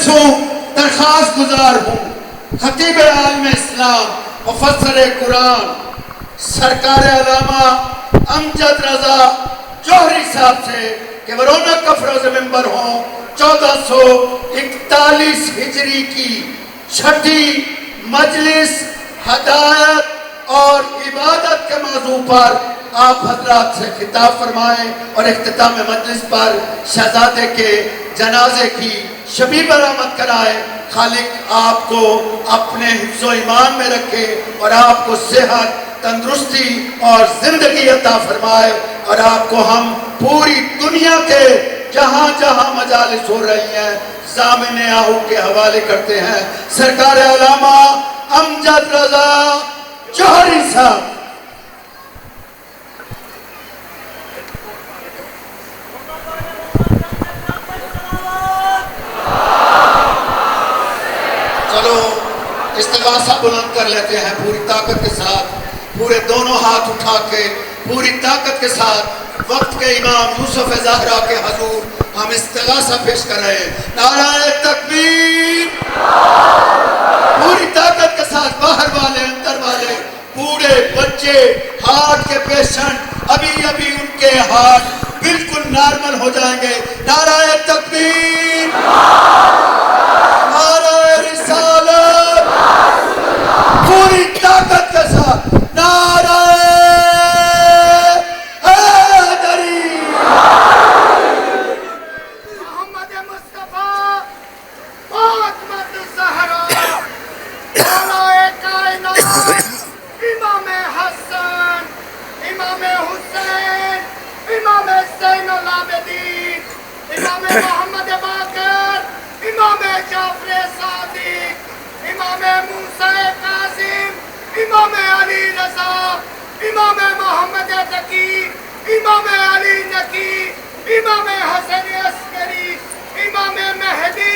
مخلص ہوں، درخواست گزار ہوں، خطیب عالم اسلام، مفسر قرآن سرکار علامہ امجد رضا جوہری صاحب سے کہ وہ رونق افروز ممبر ہوں 1441 ہجری کی چھٹی مجلس ہدایت اور عبادت کے موضوع پر آپ حضرات سے خطاب فرمائیں اور اختتام مجلس پر شہزادے کے جنازے کی شبی برآمد کرائے۔ خالق آپ کو اپنے حفظ و ایمان میں رکھے اور آپ کو صحت، تندرستی اور زندگی عطا فرمائے، اور آپ کو ہم پوری دنیا کے جہاں جہاں مجالس ہو رہی ہیں ضامن آہو کے حوالے کرتے ہیں۔ سرکار علامہ امجد رضا جوہری صاحب۔ چلو استغاثہ بلند کر لیتے ہیں پوری طاقت کے ساتھ، پورے دونوں ہاتھ اٹھا کے پوری طاقت کے ساتھ وقت کے امام یوسف زہرا کے حضور ہم استغاثہ پیش کر رہے ہیں۔ نعرہ تکبیر، پوری طاقت کے ساتھ، باہر والے اندر والے، بوڑھے بچے، ہارٹ کے پیشنٹ، ابھی ابھی ان کے ہارٹ بالکل نارمل ہو جائیں گے۔ نعرہ تکبیر، نعرہ رسالت، پوری طاقت کے ساتھ نعرہ حیدری۔ محمد مصطفیٰ فاطمہ الزہرا اعلیٰ کائنات، امام حسن، امام حسین، امام زین العابدین، امام محمد باقر، امام جعفر صادق، امام موسیٰ کاظم، امام علی رضا، امام محمد تقی، امام علی نقی، امام حسن عسکری، امام مہدی،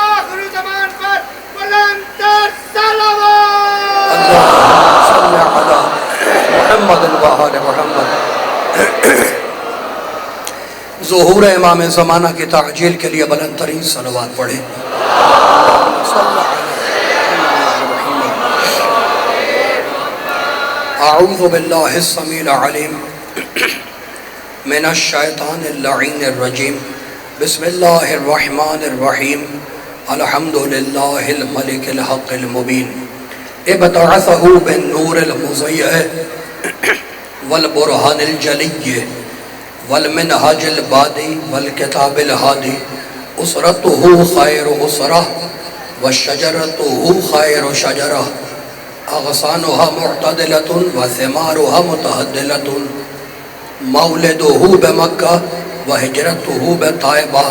آخر زمان پر بلند تر صلوات۔ اللہم صلی علی محمد و آل محمد۔ ظہور امام زمانہ کی تعجیل کے لیے بلند ترین صلوات پڑھیں۔ اعوذ باللہ السمیع العلیم من الشیطان اللعین الرجیم، بسم اللہ الرحمن الرحیم، الحمدللہ الملک الحق المبین، ابتعثہ بالنور المضیء والبرہان الجلی والمنہج البادی والکتاب الہادی، اسرتہ خیر اسرہ وشجرتہ خیر شجرہ، اغصانها معتدلة وثمارها متهدلة، مولده بمکہ وہجرته بطائبہ،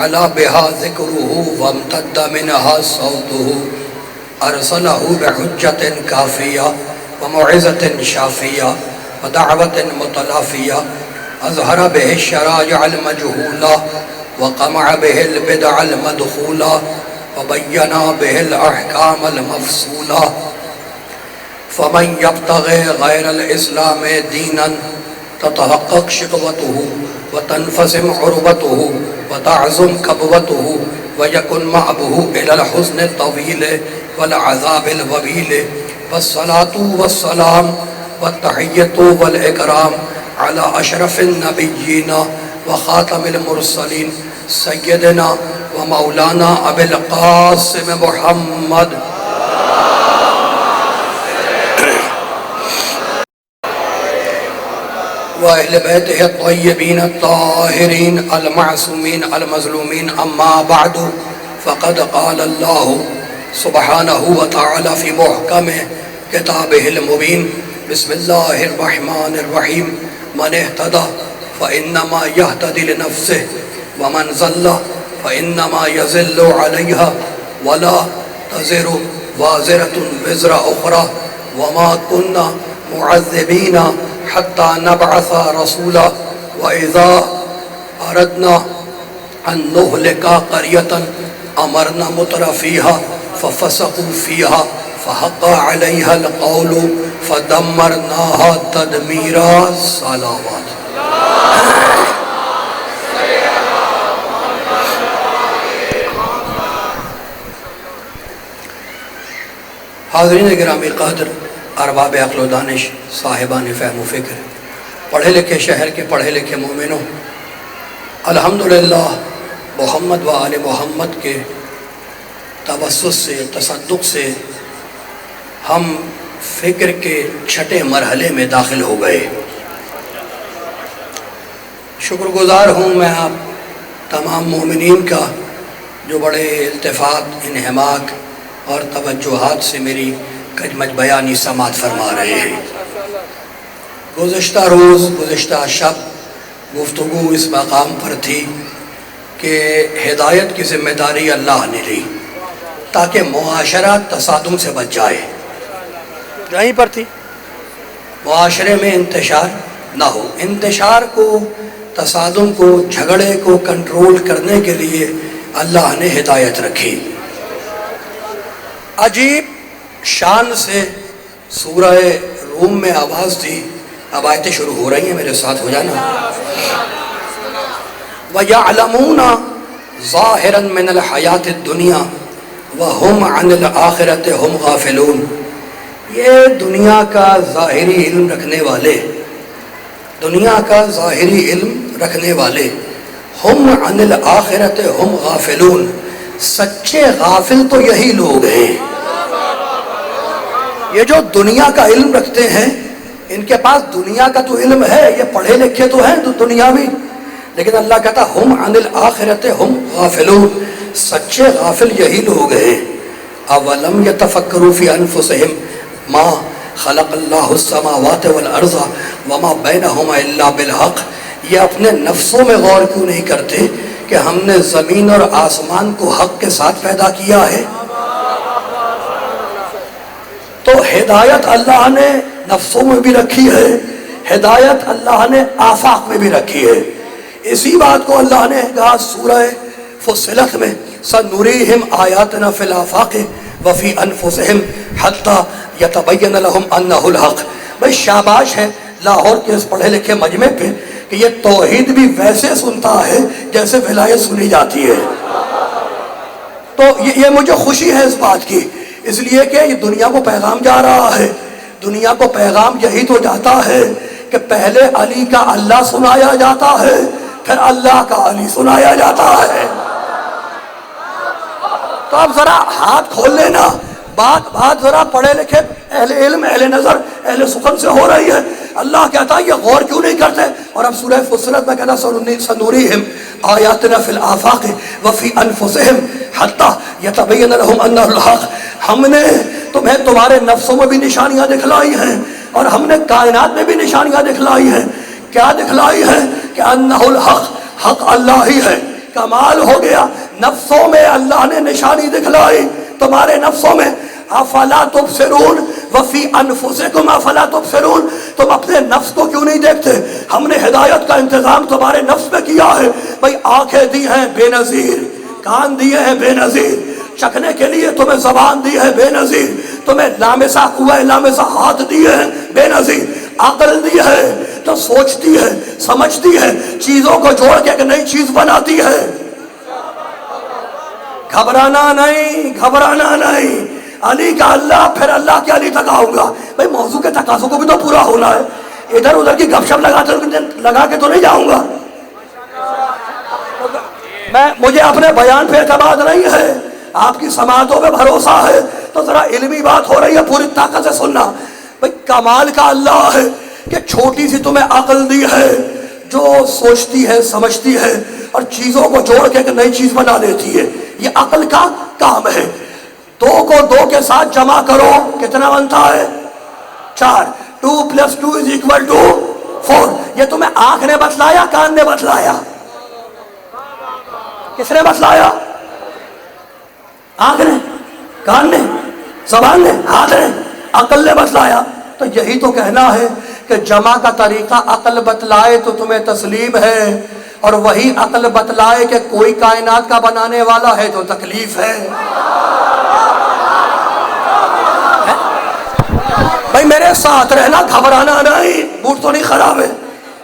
علا بها ذکره وامتد منها صوته، ارسله بحجة کافیہ وموعظة شافیہ ودعوة متلافیہ، اظہر به الشرائع المجہولہ وقمع به البدع المدخولہ وبین به الاحکام المفصولہ، فمن یبتغی غیر الاسلام دینا تتحقق شقوته وتنفسم عربته وتعظم کبوته ویکن معبه الى الحزن الطویل والعذاب الوبیل، والصلاة والسلام والتحیة والاکرام على اشرف النبیین وخاتم المرسلین سیدنا ومولانا ابی القاسم محمد وأهل بيته الطيبين الطاهرين المعصومين المظلومين، أما بعد، فقد قال الله سبحانه وتعالى في محكم كتابه المبين، بسم الله الرحمن الرحيم، من اهتدى فإنما يهتدي لنفسه ومن ضل فإنما يضل عليها ولا تزر وازرة وزر أخرى وما كنا معذبين حتى نبعث رسولا وإذا أردنا أن نهلك قرية أمرنا مترفيها ففسقوا فيها فحق عليها القول فدمرناها تدميرا۔ صلوات۔ حاضرین گرامی قدر، ارباب عقل و دانش، صاحبان فہم و فکر، پڑھے لکھے شہر کے پڑھے لکھے مومنوں، الحمدللہ محمد و آل محمد کے توسط سے، تصدق سے ہم فکر کے چھٹے مرحلے میں داخل ہو گئے۔ شکر گزار ہوں میں آپ تمام مومنین کا جو بڑے التفات، انہماک اور توجہات سے میری کجمج بیانی سماعت فرما رہے ہیں۔ گزشتہ روز، گزشتہ شب گفتگو اس مقام پر تھی کہ ہدایت کی ذمہ داری اللہ نے لی تاکہ معاشرہ تصادم سے بچ جائے۔ یہیں پر تھی، معاشرے میں انتشار نہ ہو، انتشار کو، تصادم کو، جھگڑے کو کنٹرول کرنے کے لیے اللہ نے ہدایت رکھی۔ عجیب شان سے سورہ روم میں آواز دی، اب آیتیں شروع ہو رہی ہیں، میرے ساتھ ہو جانا۔ وَيَعْلَمُونَ ظَاهِرًا مِنَ الْحَيَاةِ الدُّنْيَا وَهُمْ عَنِ الْآخِرَةِ هُمْ غَافِلُونَ۔ یہ دنیا کا ظاہری علم رکھنے والے، دنیا کا ظاہری علم رکھنے والے، ہم عن الآخرت ہم غافلون، سچے غافل تو یہی لوگ ہیں۔ یہ جو دنیا کا علم رکھتے ہیں، ان کے پاس دنیا کا تو علم ہے، یہ پڑھے لکھے تو ہیں دنیاوی، لیکن اللہ کہتا ہم عن الآخرت ہم غافلون، سچے غافل یہی لوگ ہیں۔ اولم یتفکروا فی انفسہم ما خلق اللہ السماوات والارض وما بینہما الا بالحق، یہ اپنے نفسوں میں غور کیوں نہیں کرتے کہ ہم نے زمین اور آسمان کو حق کے ساتھ پیدا کیا ہے؟ تو ہدایت اللہ نے نفسوں میں بھی رکھی ہے، ہدایت اللہ نے آفاق میں بھی رکھی ہے۔ اسی بات کو اللہ نے کہا سورہ فصلت میں، سنریہم آیاتنا فی الآفاق وفی انفسہم حتی یتبین لہم انہ الحق۔ بھئی شاباش ہے لاہور کے اس پڑھے لکھے مجمع پہ کہ یہ توحید بھی ویسے سنتا ہے جیسے ولایت سنی جاتی ہے۔ تو یہ مجھے خوشی ہے اس بات کی، اس لیے کہ یہ دنیا کو پیغام جا رہا ہے، دنیا کو پیغام یہی تو جاتا ہے کہ پہلے علی کا اللہ سنایا جاتا ہے، پھر اللہ کا علی سنایا جاتا ہے۔ تو اب ذرا ہاتھ کھول لینا، بات ذرا پڑھے لکھے اہل علم، اہل نظر، اہل سخن سے ہو رہی ہے۔ اللہ کہتا ہے یہ غور کیوں نہیں کرتے؟ اور اب سورہ فصلت میں کہتا سنوریہم آیاتنا فی الآفاق وفی انفسہم حتی یتبین لہم انہ الحق، ہم نے تمہیں تمہارے نفسوں میں بھی نشانیاں دکھلائی ہیں اور ہم نے کائنات میں بھی نشانیاں دکھلائی ہیں۔ کیا دکھلائی ہے؟ کہ انہ الحق، حق اللہ ہی ہے۔ کمال ہو گیا، نفسوں میں اللہ نے نشانی دکھلائی، تمہارے نفسوں میں۔ افلا تبصرون وفی انفسکم افلا تبصرون، تم اپنے نفس کو کیوں نہیں دیکھتے؟ ہم نے ہدایت کا انتظام تمہارے نفس میں کیا ہے۔ بھئی آنکھیں دی ہیں بے نظیر، کان دیے ہیں بے نظیر، چکھنے کے لیے تمہیں زبان دی ہے بے نظیر، تمہیں لامسہ قوہ لامسہ ہاتھ دیے ہیں بے نظیر، عقل دی ہے تو سوچتی ہے، سمجھتی ہے، چیزوں کو جوڑ کے ایک نئی چیز بناتی ہے۔ گھبرانا نہیں، گھبرانا نہیں، علی کا اللہ پھر اللہ کے علی تک آؤں گا۔ بھئی موضوع کے تقاضوں کو بھی تو پورا ہونا ہے، ادھر ادھر کی گپ شپ لگا کے تو نہیں جاؤں گا۔ مجھے اپنے بیان پہ اعتماد نہیں ہے، آپ کی سماعتوں پہ بھروسہ ہے، تو ذرا علمی بات ہو رہی ہے پوری طاقت سے سننا۔ بھئی کمال کا اللہ ہے کہ چھوٹی سی تمہیں عقل دی ہے جو سوچتی ہے، سمجھتی ہے اور چیزوں کو جوڑ کے ایک نئی چیز بنا لیتی ہے۔ یہ عقل کا کام ہے۔ دو کو دو کے ساتھ جمع کرو، کتنا بنتا ہے؟ 4۔ 2 + 2 = 4۔ یہ تمہیں آنکھ نے بتلایا، کان نے بتلایا؟ کس نے بتلایا؟ آنکھ نے، کان نے، زبان نے، ہاتھ نے، عقل نے بتلایا۔ تو یہی تو کہنا ہے کہ جمع کا طریقہ عقل بتلائے تو تمہیں تسلیم ہے، اور وہی عقل بتلائے کہ کوئی کائنات کا بنانے والا ہے تو تکلیف ہے۔ بھائی میرے ساتھ رہنا، گھبرانا نہیں، موڈ تو نہیں خراب ہے۔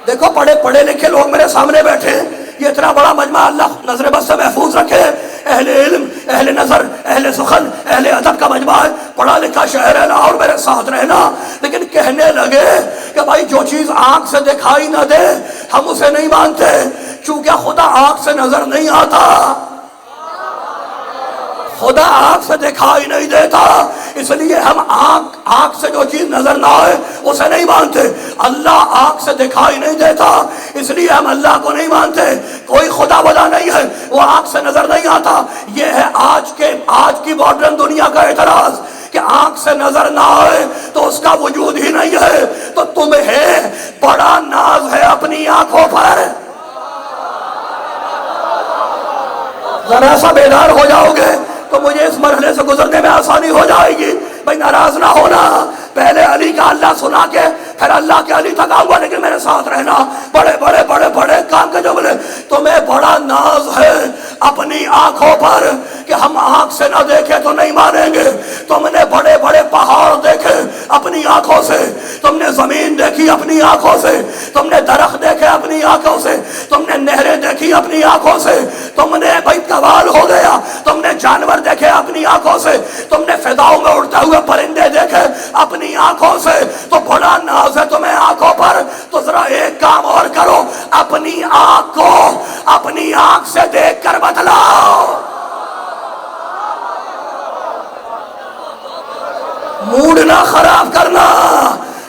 دیکھو پڑھے لکھے لوگ میرے سامنے بیٹھے ہیں، یہ اتنا بڑا مجمع اللہ نظر بد سے محفوظ رکھے، اہل علم، اہل نظر، اہل سخن، اہل ادب کا مجمع ہے، پڑھا لکھا شہر ہے لاہور، میرے ساتھ رہنا، لیکن کہنے لگے کہ بھائی جو چیز آنکھ سے دکھائی نہ دے ہم اسے نہیں مانتے، چونکہ خدا آنکھ سے نظر نہیں آتا، خدا آنکھ سے دکھائی نہیں دیتا، اس لیے ہم آنکھ سے جو چیز نظر نہ آئے اسے نہیں مانتے۔ اللہ آنکھ سے دکھائی نہیں دیتا، اس لیے ہم اللہ کو نہیں مانتے۔ کوئی خدا ولا نہیں ہے، وہ آنکھ سے نظر نہیں آتا۔ یہ ہے آج کی ماڈرن دنیا کا اعتراض کہ آنکھ سے نظر نہ آئے تو اس کا وجود ہی نہیں ہے۔ تو تمہیں بڑا ناز ہے اپنی آنکھوں پر، ذرا سا بیدار ہو جاؤ گے تو مجھے اس مرحلے سے گزرنے میں آسانی ہو جائے گی۔ بھائی ناراض نہ ہونا، پہلے علی کا اللہ سنا کے پھر اللہ کے علی تک آؤں گا، لیکن میرے ساتھ رہنا۔ بڑے بڑے بڑے بڑے کام کے جملے، تمہیں بڑا ناز ہے اپنی آنکھوں پر کہ ہم آنکھ سے نہ دیکھے تو نہیں مانیں گے۔ تم نے بڑے بڑے پہاڑ دیکھے اپنی آنکھوں سے، تم نے زمین دیکھی اپنی آنکھوں سے، تم نے درخت دیکھے اپنی آنکھوں سے، تم نے نہریں دیکھی اپنی آنکھوں سے، تم نے بھائی کمال ہو گیا، تم نے جانور دیکھے اپنی آنکھوں سے، تم نے فضاؤں میں اڑتے ہوئے پرندے دیکھے اپنی آنکھوں سے۔ تو بڑا ناز ہے تمہیں آنکھوں پر، تو ذرا ایک کام اور کرو، اپنی آنکھ کو اپنی آنکھ سے دیکھ کر بتلاؤ۔ موڈ نہ خراب کرنا،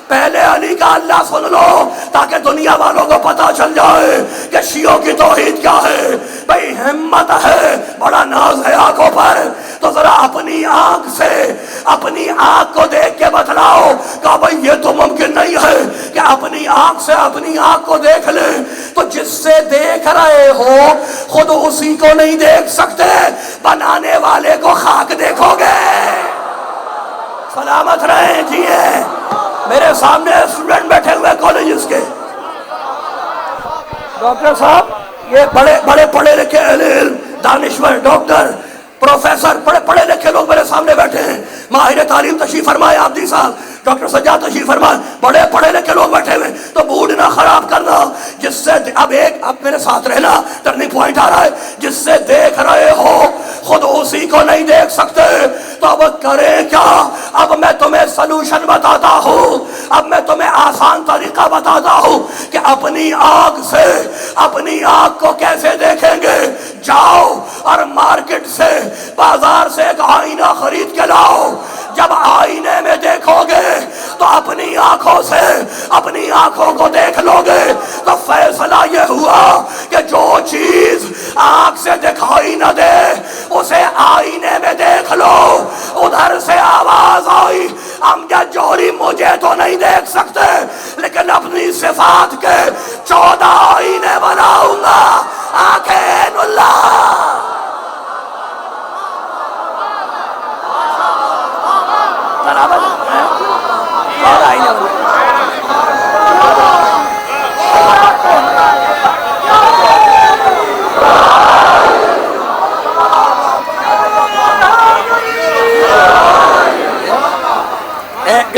پہلے علی کا اللہ سن لو تاکہ دنیا والوں کو پتا چل جائے کہ شیعوں کی توحید کیا ہے۔ بھئی ہمت ہے، بڑا ناز ہے آنکھوں پر، تو ذرا اپنی آنکھ سے اپنی آنکھ کو دیکھ کے بتلاؤ۔ کہا بھئی یہ تو ممکن نہیں ہے کہ اپنی آنکھ سے اپنی آنکھ کو دیکھ لیں، تو جس سے دیکھ رہے ہو خود اسی کو نہیں دیکھ سکتے، بنانے والے کو خاک دیکھو گے۔ سلامت رہیں جیے۔ میرے سامنے اسٹوڈنٹ بیٹھے ہوئے کالجز کے، ڈاکٹر صاحب، یہ بڑے بڑے پڑھے لکھے اہل علم، دانشور، ڈاکٹر، پروفیسر، پڑھے لکھے لوگ میرے سامنے بیٹھے ہیں۔ ماہر تعلیم تشریف فرمائے عابدی صاحب، ڈاکٹر سجاد تشریف فرمائے، بڑے پڑھے لکھے لوگ بیٹھے ہوئے، تو موڈ نہ خراب کرنا، جس سے اب میرے ساتھ رہنا، ٹرننگ پوائنٹ آ رہا ہے، جس سے دیکھ رہے ہو خود اسی کو نہیں دیکھ سکتے، تو اب کریں کیا؟ اب میں تمہیں سلوشن بتاتا ہوں، اب میں تمہیں آسان طریقہ بتاتا ہوں کہ اپنی آنکھ سے اپنی آنکھ کو کیسے دیکھیں گے۔ جاؤ اور مارکیٹ سے، بازار سے ایک آئینہ خرید کے لاؤ، جب آئینے میں دیکھو گے تو اپنی آنکھوں سے اپنی آنکھوں کو دیکھ لو گے، تو فیصلہ یہ ہوا کہ جو چیز آنکھ سے دکھائی نہ دے اسے آئینے میں دیکھ لو۔ ادھر سے آواز آئی، امجد جوہری مجھے تو نہیں دیکھ سکتے لیکن اپنی صفات کے 14 آئینے بناؤں گا، آنکھیں اللہ۔ اور آئینے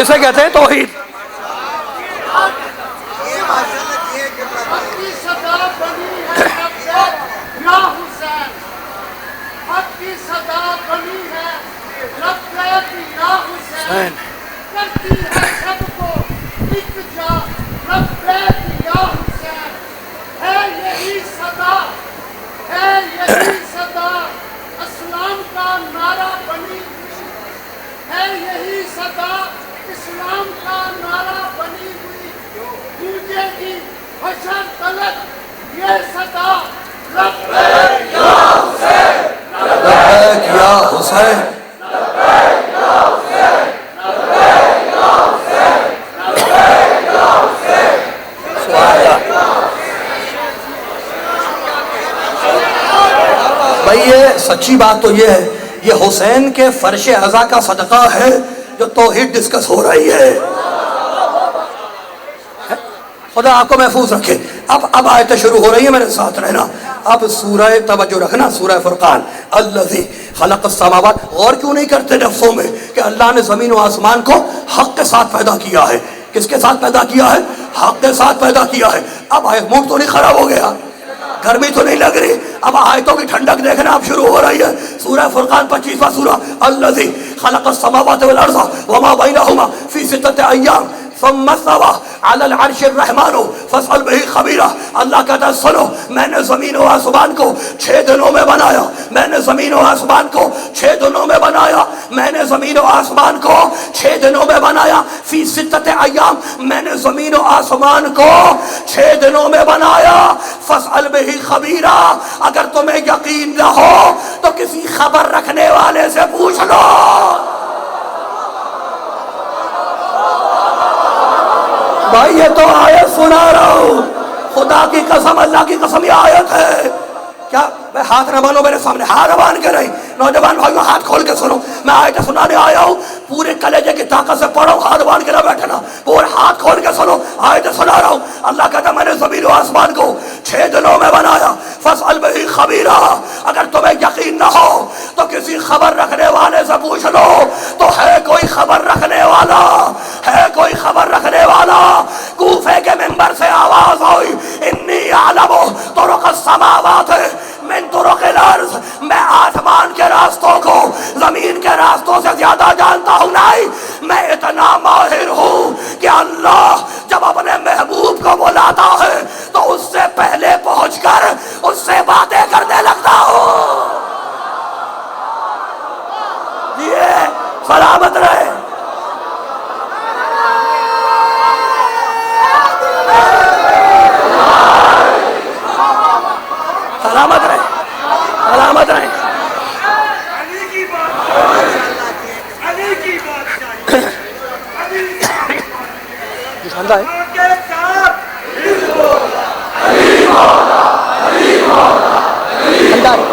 اسے کہتے ہیں توحید۔ اسلام کا نعرہ بنی ہوئی پوجے کی حشر طلب، یہ صدا لبیک یا حسین، لبیک یا حسین، لبیک یا حسین، لبیک یا حسین، لبیک یا حسین، لبیک یا حسین۔ بھائی یہ سچی بات تو یہ ہے، یہ حسین کے فرش عزا کا صدقہ ہے جو توحید ڈسکس ہو رہی ہے۔ خدا آپ کو محفوظ رکھے۔ اب آیتیں شروع ہو رہی ہیں، میرے ساتھ رہنا۔ اب سورہ توجہ رکھنا، سورہ فرقان، الذی خلق السماوات۔ غور کیوں نہیں کرتے نفسوں میں کہ اللہ نے زمین و آسمان کو حق کے ساتھ پیدا کیا ہے؟ کس کے ساتھ پیدا کیا ہے؟ حق کے ساتھ پیدا کیا ہے۔ اب موڈ تو نہیں خراب ہو گیا؟ گرمی تو نہیں لگ رہی؟ اب آیتوں کی ٹھنڈک دیکھنا اب شروع ہو رہی ہے۔ سورہ فرقان 25واں سورہ، الذی خلق السماوات والارض وما بينهما في 6 ايام ثم استوى على العرش الرحمن فاسأل به خبیرہ. اللہ کہتا ہے سنو، میں نے زمین و آسمان کو 6 دنوں میں بنایا. میں نے زمین و آسمان کو 6 دنوں میں بنایا. میں نے زمین و آسمان کو 6 دنوں میں بنایا. فی 6 ایام، میں نے زمین و آسمان کو 6 دنوں میں بنایا. فاسأل به خبیرہ، اگر تمہیں یقین نہ ہو تو کسی خبر رکھنے والے سے پوچھ لو. بھائی یہ تو آیت سنا رہا ہوں، خدا کی قسم، اللہ کی قسم، یہ آیت ہے. کیا میں ہاتھ نہ بانو میرے سامنے، ہاتھ نہ بان کے نہیں. نوجوان بھائیوں ہاتھ کھول کے سنو، میں آیت سنانے آیا ہوں. پورے کلیجے کی طاقت سے پڑھو، ہاتھ بان کے نہ بیٹھنا، پورے ہاتھ کھول کے سنو. آیت سنا رہا ہوں. اللہ کہتا ہے میں نے زمین و آسمان کو 6 دنوں میں بنایا. فاسأل به خبیرہ، اگر تمہیں یقین نہ ہو تو کسی خبر رکھنے والے سے پوچھ لو. تو ہے کوئی خبر رکھنے والا؟ ہے کوئی خبر رکھنے والا؟ کوفے کے منبر سے آواز ہوئی، انی اعلم طرق السماوات من طرق الارض، میں آسمان کے راستوں کو زمین کے راستوں سے زیادہ جانتا ہوں. نہیں، میں اتنا ماہر ہوں کہ اللہ جب اپنے محبوب کو بلاتا ہے تو اس سے پہلے پہنچ کر اس سے باتیں کرنے لگتا ہوں. یہ سلامت رہے. سلامت رہے، سلامت رہے. علی کی بات، علی کی بات بندہ ہے کے ساتھ بندہ ہے.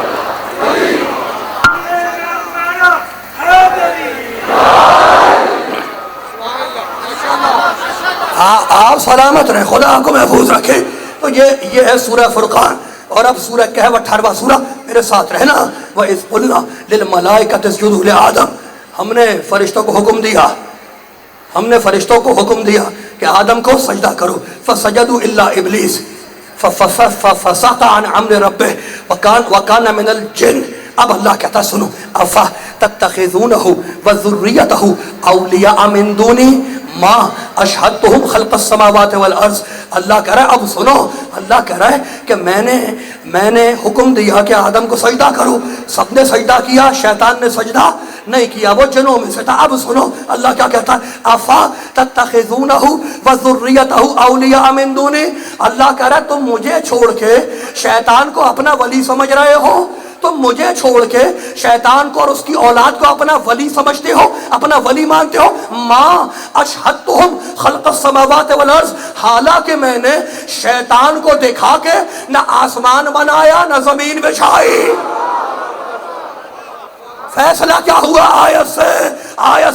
آپ سلامت رہیں، خدا آپ کو محفوظ رکھے. تو یہ ہے سورہ فرقان. اور اب سورہ کہف 18واں سورہ، میرے ساتھ رہنا. وَإِذْ قُلْنَا لِلْمَلَائِكَةِ اسْجُدُوا لِآدَمَ، ہم نے فرشتوں کو حکم دیا، ہم نے فرشتوں کو حکم دیا کہ آدم کو سجدہ کرو. فَسَجَدُوا إِلَّا إِبْلِيسَ فَفَسَقَ عَنْ أَمْرِ رَبِّهِ وَكَانَ مِنَ الْجِنِّ. اب اللہ کہتا سنو، افا تتخذونہ وذریتہ اولیاء من دونی ما اشہدتہم خلق السماوات والارض. اللہ کہہ رہا ہے اب سنو، اللہ کہہ رہا ہے کہ میں نے حکم دیا کہ آدم کو سجدہ کرو. سب نے سجدہ کیا، شیطان نے سجدہ نہیں کیا، وہ جنوں میں سے تھا. اب سنو اللہ کیا کہتا ہے، افا تتخذونہ وذریتہ اولیاء من دونی. اللہ کہہ رہا ہے تم مجھے چھوڑ کے شیطان کو اپنا ولی سمجھ رہے ہو. تم مجھے چھوڑ کے شیطان کو اور اس کی اولاد کو اپنا ولی سمجھتے ہو، اپنا ولی مانتے ہو. ما اشہدتہم خلق السماوات والارض، حالانکہ میں نے شیطان کو دکھا کے نہ آسمان بنایا نہ زمین بچھائی. فیصلہ کیا ہوا آیت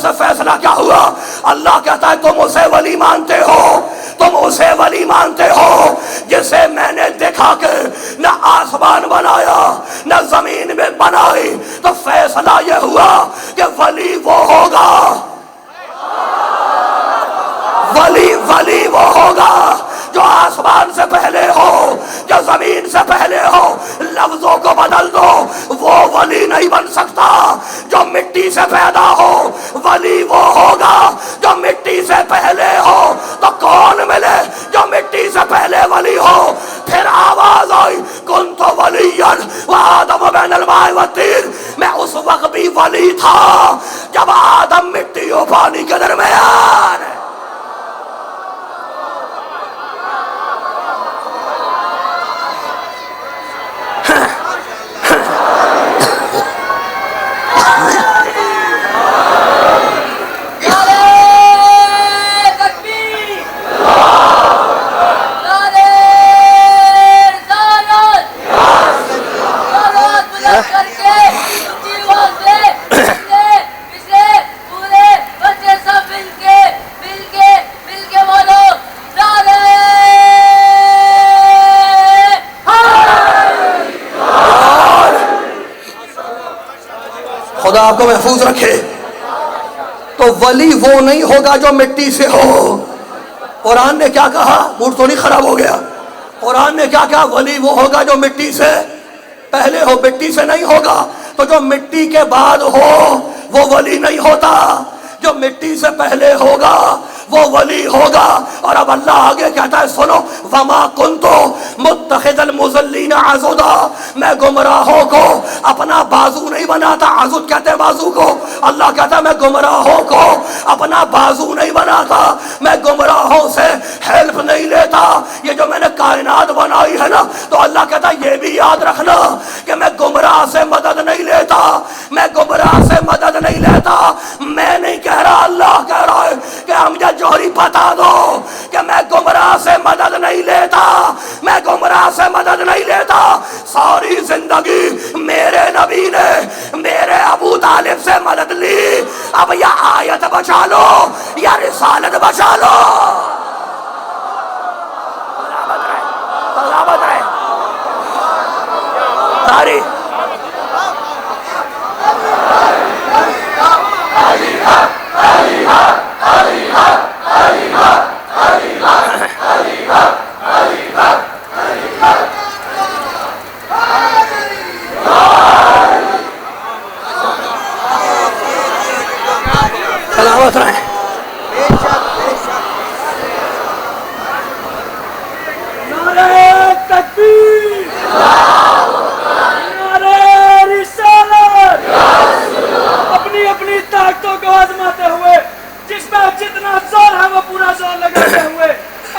سے فیصلہ کیا ہوا؟ اللہ کہتا ہے تم اسے ولی مانتے ہو، تم اسے ولی مانتے ہو جسے میں نے دیکھا کہ نہ آسمان بنایا نہ زمین میں بنائی. تو فیصلہ یہ ہوا کہ ولی وہ ہوگا، ولی وہ ہوگا جو آسمان سے پہلے ہو، جو زمین سے پہلے ہو. لفظوں کو بدل دو، وہ ولی نہیں بن سکتا جو مٹی سے پیدا ہو. ولی وہ ہوگا جو مٹی سے پہلے ہو. تو کون ملے جو مٹی سے پہلے ولی ہو؟ پھر آواز آئی کنت ولیا وآدم بین الماء والطین. میں اس وقت بھی ولی تھا جب آدم مٹی و پانی کے درمیان. خدا آپ کو محفوظ رکھے. تو ولی وہ نہیں ہوگا جو مٹی سے ہو. قرآن نے کیا کہا؟ موڈ تو نہیں خراب ہو گیا؟ قرآن نے کیا کہا؟ ولی وہ ہوگا جو مٹی سے پہلے ہو، مٹی سے نہیں ہوگا. تو جو مٹی کے بعد ہو وہ ولی نہیں ہوتا، جو مٹی سے پہلے ہوگا وہ ولی ہوگا۔ اور اب اللہ آگے کہتا ہے سنو، وما کنتو متخذ المضلین عضدا، میں گمراہوں کو اپنا بازو نہیں بناتا۔ عضد کہتے ہیں بازو کو، اللہ کہتا ہے میں گمراہوں کو اپنا بازو نہیں بناتا، میں گمراہوں سے ہیلپ نہیں لیتا۔ یہ جو میں نے کائنات بنائی ہے نا، تو اللہ کہتا ہے یہ بھی یاد رکھنا کہ میں گمراہ سے مدد نہیں لیتا، میں گمراہ سے مدد نہیں لیتا۔ میں نہیں کہہ رہا، اللہ کہہ رہا ہے کہ ہم جوہری بتا دو کہ میں گمراہ سے مدد نہیں لیتا، میں گمراہ سے مدد نہیں لیتا۔ ساری زندگی میرے نبی نے میرے ابو طالب سے مدد لی، اب یا آیت بچا لو یا رسالت بچا لو۔ سلامت رہے ساری سلامت رہے۔ نعرہ تکبیر، نعرہ رسالت، اپنی اپنی طاقتوں کو آزماتے ہوئے، جس میں جتنا زور ہے وہ پورا زور لگاتے ہوئے،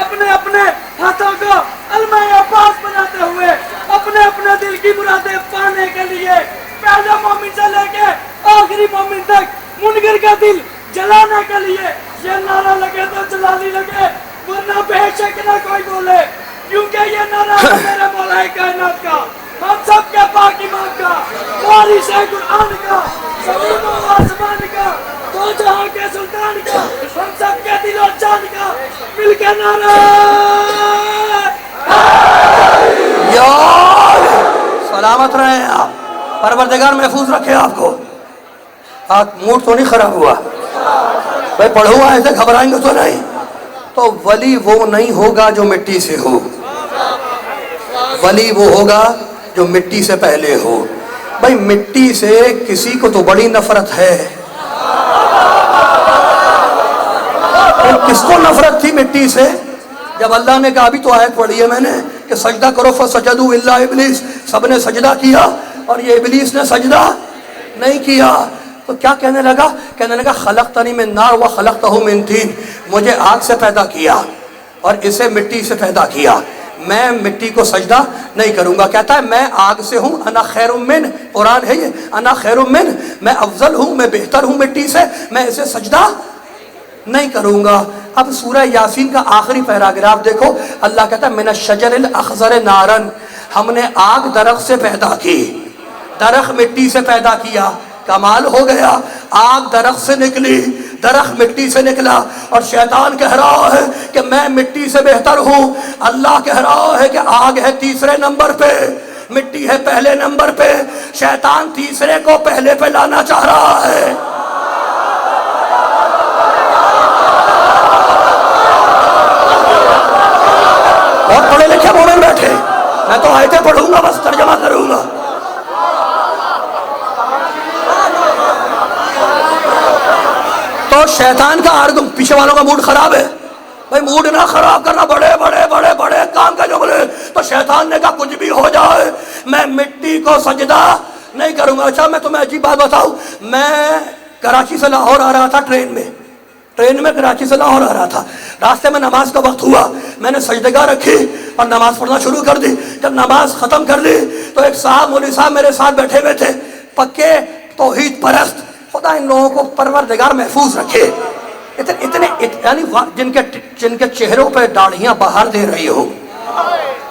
اپنے اپنے ہاتھوں کو علمِ عباس بناتے ہوئے، اپنے اپنے دل کی مرادیں پانے کے لیے پہلے مومن سے لے کے آخری مومن تک منکر کا دل جلانے کے لیے یہ نعرہ لگے تو جلالی لگے، ورنہ بے شک نہ کوئی بولے، کیونکہ یہ نعرہ ہے میرے مولا کائنات کا، ہم سب کے پاک امام کا، وارث ہے قرآن کا، زمین و آسمان کا، دو جہاں کے سلطان کا، ہم سب کے دل و جان کا، مل کے نعرہ یار سلامت رہے ہیں آپ، پروردگار محفوظ رکھے آپ کو۔ موڈ تو نہیں خراب ہوا بھائی؟ پڑھو ایسے گھبرائیں گے تو نہیں۔ تو ولی وہ نہیں ہوگا جو مٹی سے ہو، ولی وہ ہوگا جو مٹی سے پہلے ہو۔ بھائی مٹی سے کسی کو تو بڑی نفرت ہے، کس کو نفرت تھی مٹی سے؟ جب اللہ نے کہا، ابھی تو آیت پڑھی ہے میں نے کہ سجدہ کرو فسجدوا الا ابلیس، سب نے سجدہ کیا اور یہ ابلیس نے سجدہ نہیں کیا، تو کیا کہنے لگا؟ کہنے لگا خلقتنی من نار وخلقتہ من طین، مجھے آگ سے پیدا کیا اور اسے مٹی سے پیدا کیا، میں مٹی کو سجدہ نہیں کروں گا۔ کہتا ہے میں آگ سے ہوں، انا خیر من، قرآن ہے یہ، انا خیر من، میں افضل ہوں، میں بہتر ہوں مٹی سے، میں اسے سجدہ نہیں کروں گا۔ اب سورہ یاسین کا آخری پیراگراف دیکھو، اللہ کہتا ہے من الشجر الاخضر نارا، ہم نے آگ درخت سے پیدا کی، درخت مٹی سے پیدا کیا، کمال ہو گیا، آگ درخت سے نکلی، درخت مٹی سے نکلا، اور شیطان کہہ رہا ہے کہ میں مٹی سے بہتر ہوں، اللہ کہہ رہا ہے کہ آگ ہے تیسرے نمبر پہ، مٹی ہے پہلے نمبر پہ، شیطان تیسرے کو پہلے پہ لانا چاہ رہا ہے۔ بہت پڑھے لکھے مومن بیٹھے، میں تو آیتیں پڑھوں گا بس ترجمہ کروں گا۔ تو شیطان کا آرگم، پیچھے والوں کا موڈ خراب ہے بھائی، موڈ نہ خراب کرنا، بڑے بڑے بڑے بڑے کام کا جملے۔ تو شیطان نے کہا کچھ بھی ہو جائے میں مٹی کو سجدہ نہیں کروں گا۔ اچھا میں تمہیں عجیب بات بتاؤں، میں کراچی سے لاہور آ رہا تھا ٹرین میں کراچی سے لاہور آ رہا تھا، راستے میں نماز کا وقت ہوا، میں نے سجدگاہ رکھی اور نماز پڑھنا شروع کر دی۔ جب نماز ختم کر لی تو ایک صاحب، مولوی صاحب میرے ساتھ بیٹھے ہوئے تھے، پکے توحید پرست، خدا ان لوگوں کو پروردگار محفوظ رکھے، اتنے یعنی جن کے چہروں پہ داڑھیاں باہر دے رہی ہو،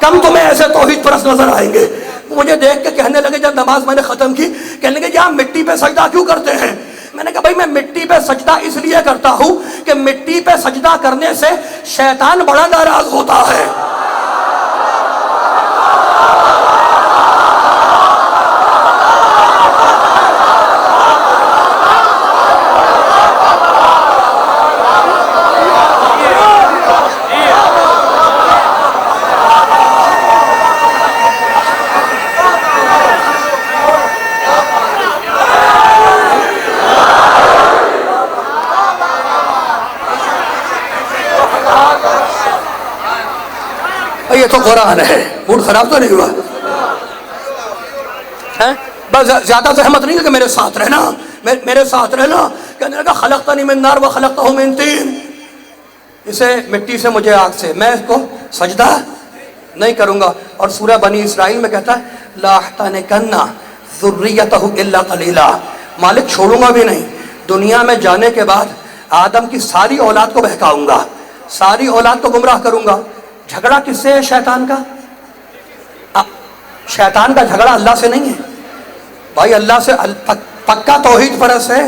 کم تمہیں ایسے توحید پرست نظر آئیں گے۔ مجھے دیکھ کے کہنے لگے، جب نماز میں نے ختم کی، کہنے لگے یہاں مٹی پہ سجدہ کیوں کرتے ہیں؟ میں نے کہا بھائی میں مٹی پہ سجدہ اس لیے کرتا ہوں کہ مٹی پہ سجدہ کرنے سے شیطان بڑا ناراض ہوتا ہے۔ یہ تو قرآن ہے. موڈ خراب تو نہیں ہوا؟ بس زیادہ زحمت نہیں ہے کہ میرے ساتھ رہنا، میرے ساتھ رہنا. کہنے لگا خلقتنی من نار و خلقتہ من طین، اسے مٹی سے مجھے آگ سے، میں اس کو سجدہ نہیں کروں گا. اور سورہ بنی اسرائیل میں کہتا ہے لا احتنکن ذریتہ الا قلیلا، مالک چھوڑوں گا بھی نہیں. دنیا میں جانے کے بعد آدم کی ساری اولاد کو بہکاؤں گا، ساری اولاد کو گمراہ کروں گا. جھگڑا کس سے ہے؟ شیطان کا. شیطان کا جھگڑا اللہ سے نہیں ہے بھائی، اللہ سے پکا توحید پرست ہے،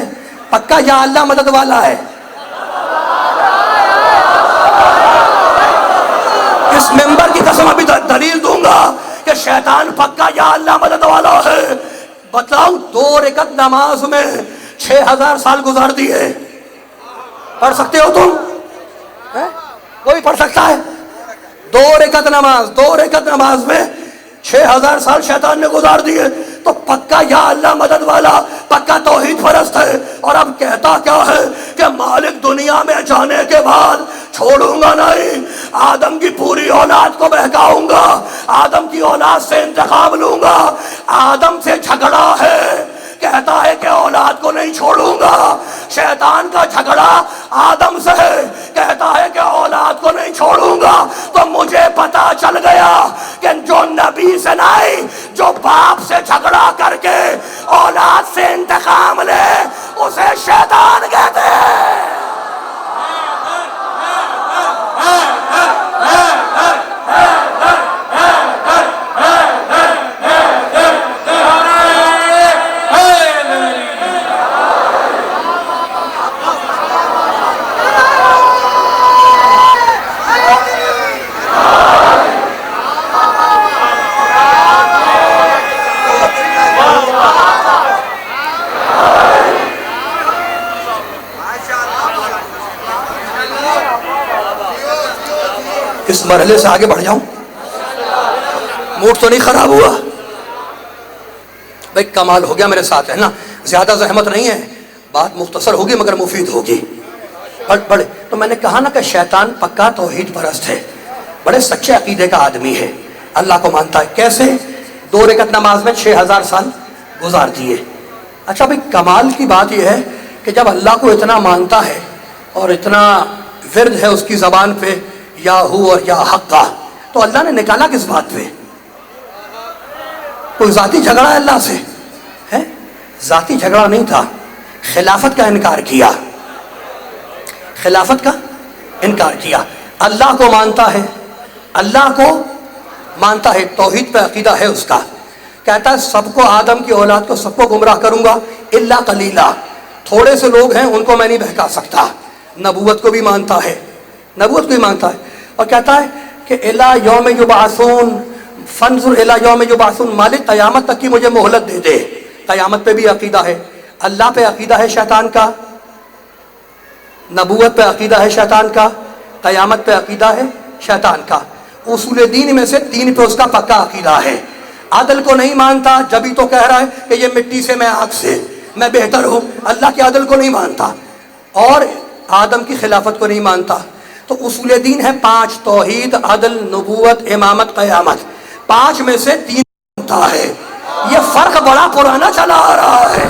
پکا یا اللہ مدد والا ہے. اس ممبر کی قسم ابھی دلیل دوں گا کہ شیطان پکا یا اللہ مدد والا ہے. بتاؤ 2 رکعت نماز میں 6000 سال گزار دیے. پڑھ سکتے ہو تم؟ کوئی پڑھ سکتا ہے؟ 2 رکعت نماز میں 6000 سال شیطان نے گزار دیے. تو پکا یا اللہ مدد والا، پکا توحید پرست ہے. اور اب کہتا کیا ہے کہ مالک دنیا میں جانے کے بعد چھوڑوں گا نہیں، آدم کی پوری اولاد کو بہکاؤں گا، آدم کی اولاد سے انتقام لوں گا. آدم سے جھگڑا ہے، کہتا ہے کہ اولاد کو نہیں چھوڑوں گا. شیطان کا جھگڑا آدم سے ہے، کہتا ہے کہ اولاد کو نہیں چھوڑوں گا. تو مجھے پتا چل گیا کہ جو نبی سے نہیں، جو باپ سے جھگڑا کر کے اولاد سے انتقام لے، اسے شیطان کہتے ہیں. اس مرحلے سے آگے بڑھ جاؤں، موڈ تو نہیں خراب ہوا بھائی؟ کمال ہو گیا میرے ساتھ ہے نا. زیادہ زحمت نہیں ہے، بات مختصر ہوگی مگر مفید ہوگی. بڑے تو میں نے کہا نا کہ شیطان پکا توحید پرست ہے، بڑے سچے عقیدے کا آدمی ہے، اللہ کو مانتا ہے. کیسے؟ 2 رکعت نماز میں 6000 سال گزار دیے. اچھا بھائی، کمال کی بات یہ ہے کہ جب اللہ کو اتنا مانتا ہے اور اتنا ورد ہے اس کی زبان پہ یا ہو اور یا حق کا، تو اللہ نے نکالا کس بات پہ؟ کوئی ذاتی جھگڑا ہے اللہ سے؟ ہے ذاتی جھگڑا نہیں تھا. خلافت کا انکار کیا، خلافت کا انکار کیا. اللہ کو مانتا ہے، اللہ کو مانتا ہے، توحید پہ عقیدہ ہے اس کا. کہتا ہے سب کو، آدم کی اولاد کو سب کو گمراہ کروں گا الا قلیلا، تھوڑے سے لوگ ہیں ان کو میں نہیں بہکا سکتا. نبوت کو بھی مانتا ہے، نبوت کو بھی مانتا ہے. اور کہتا ہے کہ الا یوم یبعثون فانظر الا یوم یبعثون، مالک قیامت تک کی مجھے مہلت دے دے. قیامت پہ بھی عقیدہ ہے. اللہ پہ عقیدہ ہے شیطان کا، نبوت پہ عقیدہ ہے شیطان کا، قیامت پہ عقیدہ ہے شیطان کا. اصول دین میں سے 3 پہ اس کا پکا عقیدہ ہے. عدل کو نہیں مانتا، جبھی تو کہہ رہا ہے کہ یہ مٹی سے میں آگ سے، میں بہتر ہوں. اللہ کے عدل کو نہیں مانتا اور آدم کی خلافت کو نہیں مانتا. تو اصول دین ہے 5: توحید، عدل، نبوت، امامت، قیامت. 5 میں سے 3 مانتا ہے. یہ فرق بڑا پرانا چلا آ رہا ہے.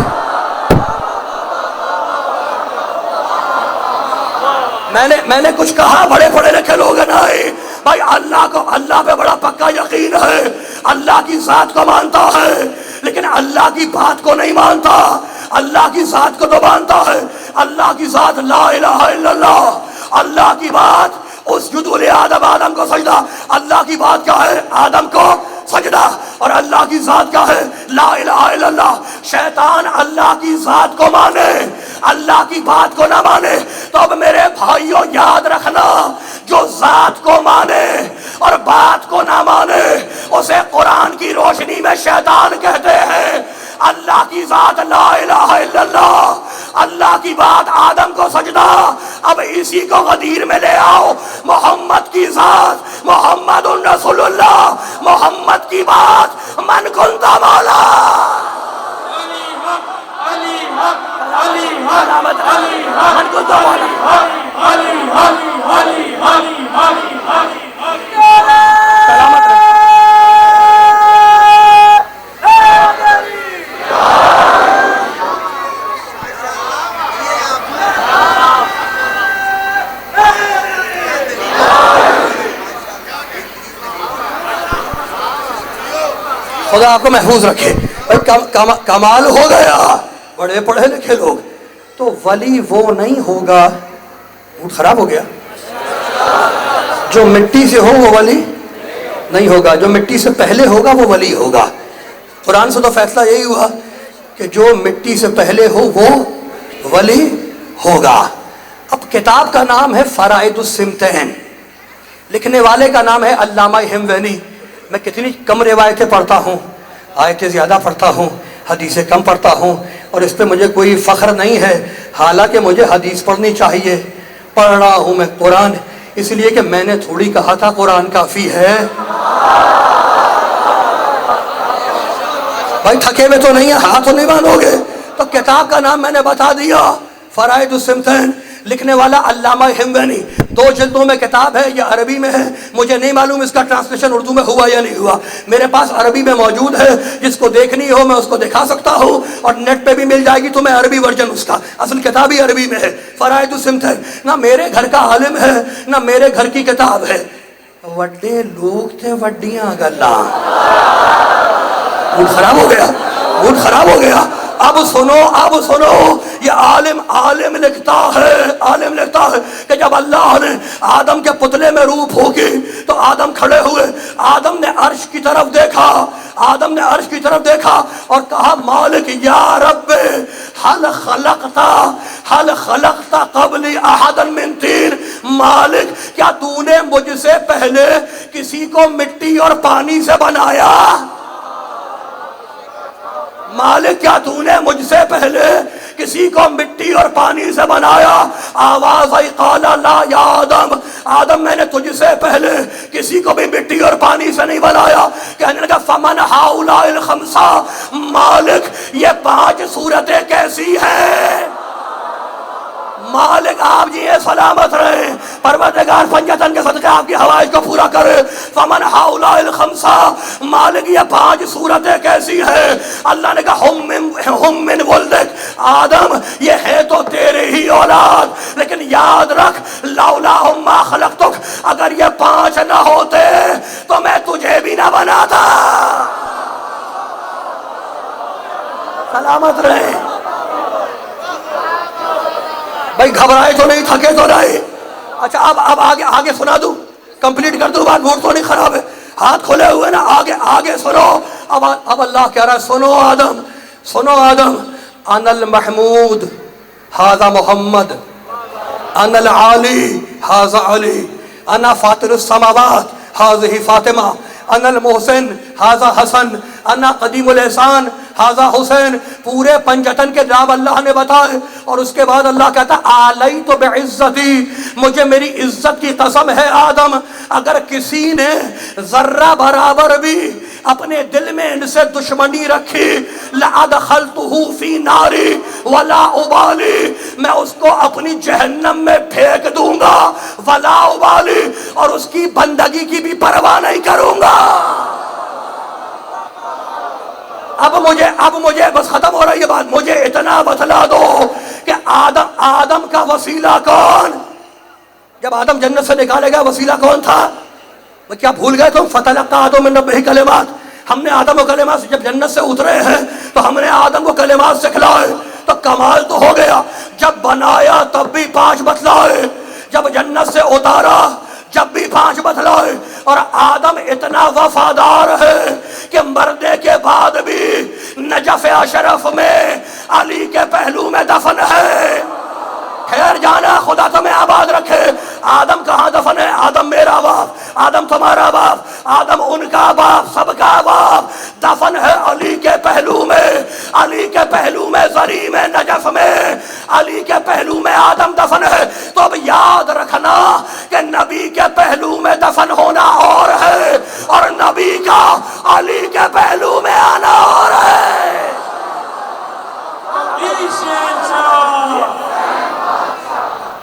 میں نے کچھ کہا، بڑے پڑھے لکھے لوگ نہیں بھائی. اللہ کو، اللہ پہ بڑا پکا یقین ہے، اللہ کی ذات کو مانتا ہے لیکن اللہ کی بات کو نہیں مانتا. اللہ کی ذات کو تو مانتا ہے. اللہ کی ذات لا الہ الا اللہ. اللہ کی بات اسجد لآدم، آدم کو سجدہ. اللہ کی بات کیا ہے؟ آدم کو سجدہ. اور اللہ کی ذات کیا ہے؟ لا الہ الا اللہ. شیطان اللہ کی ذات کو مانے، اللہ کی بات کو نہ مانے. تو اب میرے بھائیوں یاد رکھنا، جو ذات کو مانے اور بات کو نہ مانے اسے قرآن کی روشنی میں شیطان کہتے ہیں. اللہ کی ذات لا الہ الا اللہ، اللہ کی بات آدم کو سجدہ. اب اسی کو غدیر میں لے آؤ. محمد کی ذات محمد رسول اللہ، محمد کی بات من کنت مولا. من کنت مولا. خدا آپ کو محفوظ رکھے. کمال ہو گیا بڑے پڑھے لکھے لوگ. تو ولی وہ نہیں ہوگا, موڈ خراب ہو گیا, جو مٹی سے ہو وہ ولی نہیں ہوگا, جو مٹی سے پہلے ہوگا وہ ولی ہوگا. قرآن سے تو فیصلہ یہی ہوا کہ جو مٹی سے پہلے ہو وہ ولی ہوگا. اب کتاب کا نام ہے فرائض السمتین, لکھنے والے کا نام ہے علامہ ہموینی. میں کتنی کم روایتیں پڑھتا ہوں, آیتیں زیادہ پڑھتا ہوں, حدیثیں کم پڑھتا ہوں, اور اس پہ مجھے کوئی فخر نہیں ہے, حالانکہ مجھے حدیث پڑھنی چاہیے. پڑھ رہا ہوں میں قرآن, اس لیے کہ میں نے تھوڑی کہا تھا قرآن کافی ہے. بھائی تھکے ہوئے تو نہیں ہے, ہاتھ تو نہیں باندھو گے. تو کتاب کا نام میں نے بتا دیا, فرائض السمتین, لکھنے والا علامہ ہموینی. 2 جلدوں میں کتاب ہے, یہ عربی میں ہے, مجھے نہیں معلوم اس کا ٹرانسلیشن اردو میں ہوا یا نہیں ہوا. میرے پاس عربی میں موجود ہے, جس کو دیکھنی ہو میں اس کو دکھا سکتا ہوں, اور نیٹ پہ بھی مل جائے گی تمہیں عربی ورژن اس کا. اصل کتاب ہی عربی میں ہے, فرائض السمتین. نہ میرے گھر کا عالم ہے نہ میرے گھر کی کتاب ہے, وڈے لوگ تھے وڈیاں گلاں. موڈ خراب ہو گیا, موڈ خراب ہو گیا. اب سنو, یہ عالم لکھتا ہے کہ جب اللہ نے آدم کے پتلے میں روح پھونکی تو آدم کھڑے ہوئے. آدم نے عرش کی طرف دیکھا اور کہا مالک یا رب حل خلقت قبل احد من طین. مالک کیا تو نے مجھ سے پہلے کسی کو مٹی اور پانی سے بنایا؟ مالک کیا تو نے مجھ سے پہلے کسی کو مٹی اور پانی سے بنایا؟ آواز آئی قال لا یا آدم, آدم میں نے تجھ سے پہلے کسی کو بھی مٹی اور پانی سے نہیں بنایا. کہنے لگا فمن ہؤلاء الخمسہ, مالک یہ 5 صورتیں کیسی ہیں؟ مالک آپ جی سلامت رہے, پروردگار پنجتن کے صدقے آپ کی حوائج کو پورا کرے. فمن ہؤلاء الخمسہ, مالک یہ 5 صورتیں کیسی ہیں؟ اللہ نے کہا ہم من ولدک, آدم یہ ہے تو تیرے ہی اولاد, لیکن یاد رکھ لولاہم ما خلقتک, اگر یہ 5 نہ ہوتے تو میں تجھے بھی نہ بناتا. سلامت رہے بھائی, گھبرائے تو نہیں, تھکے تو نہیں. اچھا اب آگے سنا دوں, کمپلیٹ کر دوں بات, موڈ تو نہیں خراب ہے, ہاتھ کھولے ہوئے نا, آگے سنو. اب اللہ کہہ رہا ہے سنو آدم, انا المحمود ھذا محمد, انا العالی ھذا علی, انا فاطر السماوات ھذہ فاطمہ, انا المحسن ھذا حسن, انا قدیم الاحسان ھذا حسین. پورے پنجتن کے نام اللہ نے بتائے, اور اس کے بعد اللہ کہتا آلیت بعزتی, مجھے میری عزت کی قسم ہے آدم, اگر کسی نے ذرہ برابر بھی اپنے دل میں ان سے دشمنی رکھی لأدخلتہ فی ناری ولا ابالی, میں اس کو اپنی جہنم میں پھینک دوں گا, ولا ابالی, اور اس کی بندگی کی بھی پرواہ نہیں کروں گا. اب مجھے بس ختم ہو رہی ہے بات, مجھے اتنا بتلا دو کہ آدم کا وسیلہ کون؟ جب آدم جنت سے نکالے گا وسیلہ کون تھا؟ کیا بھول گئے تم؟ فتلقى آدم من ربہ کلمات, ہم نے آدم کو کلمات سے, جب جنت سے اترے ہیں تو ہم نے آدم کو کلمات سکھلائے, تو کمال تو ہو گیا. جب بنایا تب بھی 5 بتلائے, جب جنت سے اتارا جب بھی 5 بتلائے. اور آدم اتنا وفادار ہے کہ مرنے کے بعد بھی نجف اشرف میں علی کے پہلو میں دفن ہے. خیر جانا, خدا تمہیں آباد رکھے. آدم کہاں دفن ہے؟ آدم میرا باپ, آدم تمہارا باپ, آدم ان کا باپ, سب کا باپ, دفن ہے علی کے پہلو میں, علی کے پہلو میں, زری میں, نجف میں, علی کے پہلو میں آدم دفن ہے. تو اب یاد رکھنا کہ نبی کے پہلو میں دفن ہونا اور ہے, اور نبی کا علی کے پہلو میں آنا اور ہے.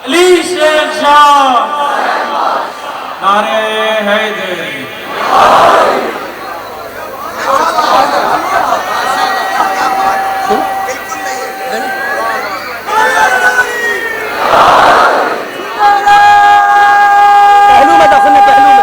علی شیر شاہ, نعرہ حیدری. پہلو میں دفن ہے, پہلو میں.